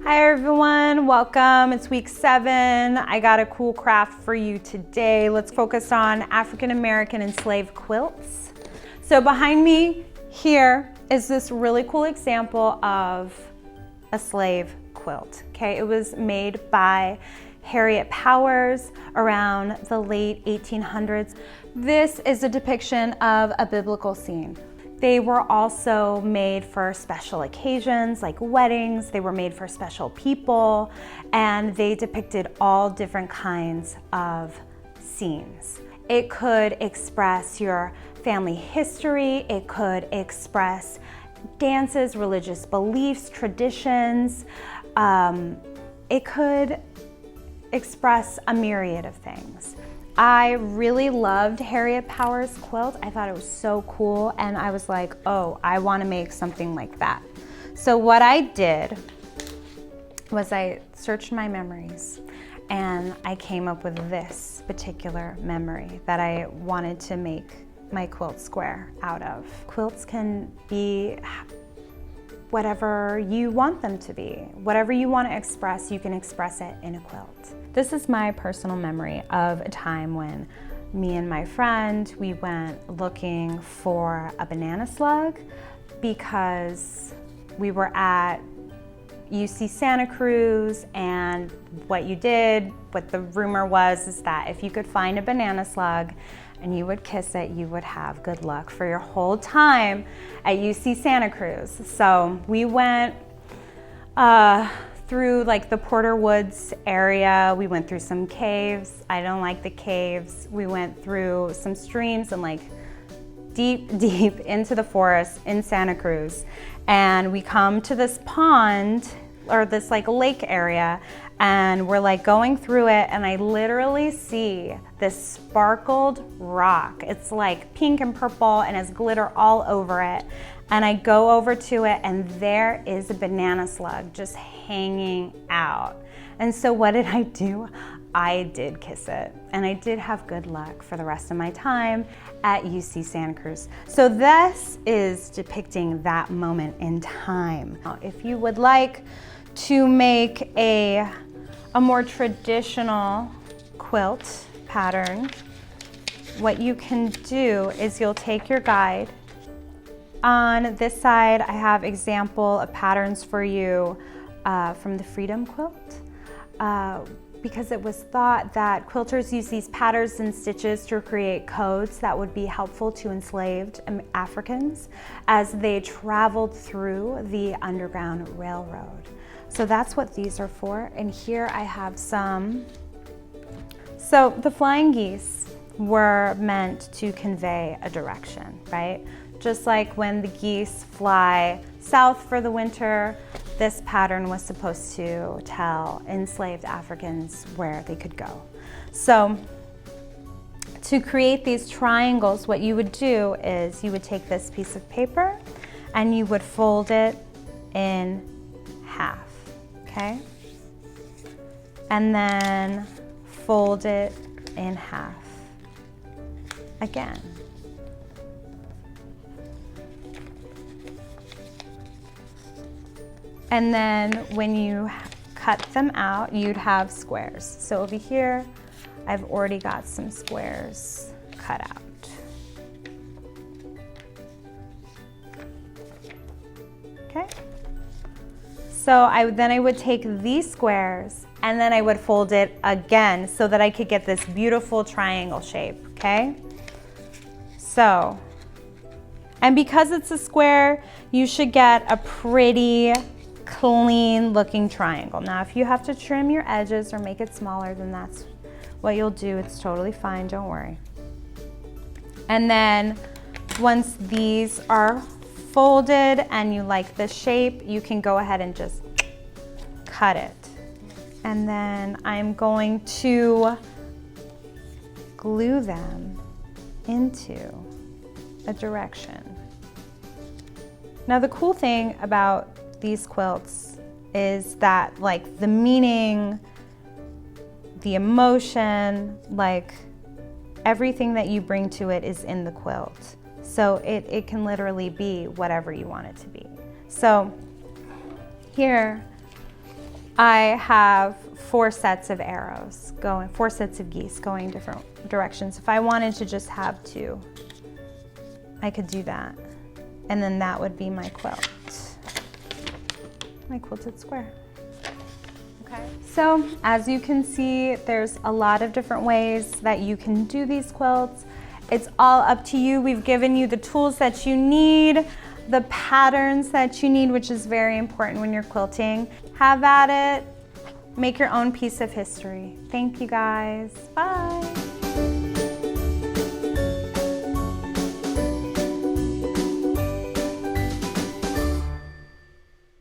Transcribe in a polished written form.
Hi everyone, welcome. It's week 7. I got a cool craft for you today. Let's focus on African American enslaved quilts. So behind me here is this really cool example of a slave quilt. Okay, it was made by Harriet Powers around the late 1800s. This is a depiction of a biblical scene. They were also made for special occasions like weddings. They were made for special people, and they depicted all different kinds of scenes. It could express your family history. It could express dances, religious beliefs, traditions. It could express a myriad of things. I really loved Harriet Powers' quilt. I thought it was so cool, and I was like, oh, I want to make something like that. So what I did was I searched my memories, and I came up with this particular memory that I wanted to make my quilt square out of. Quilts can be whatever you want them to be. Whatever you want to express, you can express it in a quilt. This is my personal memory of a time when me and my friend, we went looking for a banana slug because we were at UC Santa Cruz, and what the rumor was is that if you could find a banana slug and you would kiss it, you would have good luck for your whole time at UC Santa Cruz. So we went through like the Porter Woods area. We went through some caves. I don't like the caves. We went through some streams and like deep into the forest in Santa Cruz. And we come to this pond or this like lake area, and we're like going through it, and I literally see this sparkled rock. It's like pink and purple and has glitter all over it. And I go over to it, and there is a banana slug just hanging out. And so what did I do? I did kiss it, and I did have good luck for the rest of my time at UC Santa Cruz. So this is depicting that moment in time. If you would like to make a more traditional quilt pattern, what you can do is you'll take your guide. On this side, I have example of patterns for you from the Freedom Quilt, because it was thought that quilters use these patterns and stitches to create codes that would be helpful to enslaved Africans as they traveled through the Underground Railroad. So that's what these are for. And here I have some. So the flying geese were meant to convey a direction, right? Just like when the geese fly south for the winter, this pattern was supposed to tell enslaved Africans where they could go. So to create these triangles, what you would do is you would take this piece of paper and you would fold it in half, okay? And then fold it in half again. And then when you cut them out, you'd have squares. So over here, I've already got some squares cut out. Okay. So then I would take these squares and then I would fold it again so that I could get this beautiful triangle shape, okay? So, and because it's a square, you should get a pretty clean looking triangle. Now, if you have to trim your edges or make it smaller, then that's what you'll do. It's totally fine, don't worry. And then once these are folded and you like the shape, you can go ahead and just cut it. And then I'm going to glue them into a direction. Now, the cool thing about these quilts is that like the meaning, the emotion, like everything that you bring to it is in the quilt. So it can literally be whatever you want it to be. So here I have 4 sets of arrows going, 4 sets of geese going different directions. If I wanted to just have 2, I could do that. And then that would be my quilt, my quilted square. Okay. So as you can see, there's a lot of different ways that you can do these quilts. It's all up to you. We've given you the tools that you need, the patterns that you need, which is very important when you're quilting. Have at it. Make your own piece of history. Thank you guys. Bye.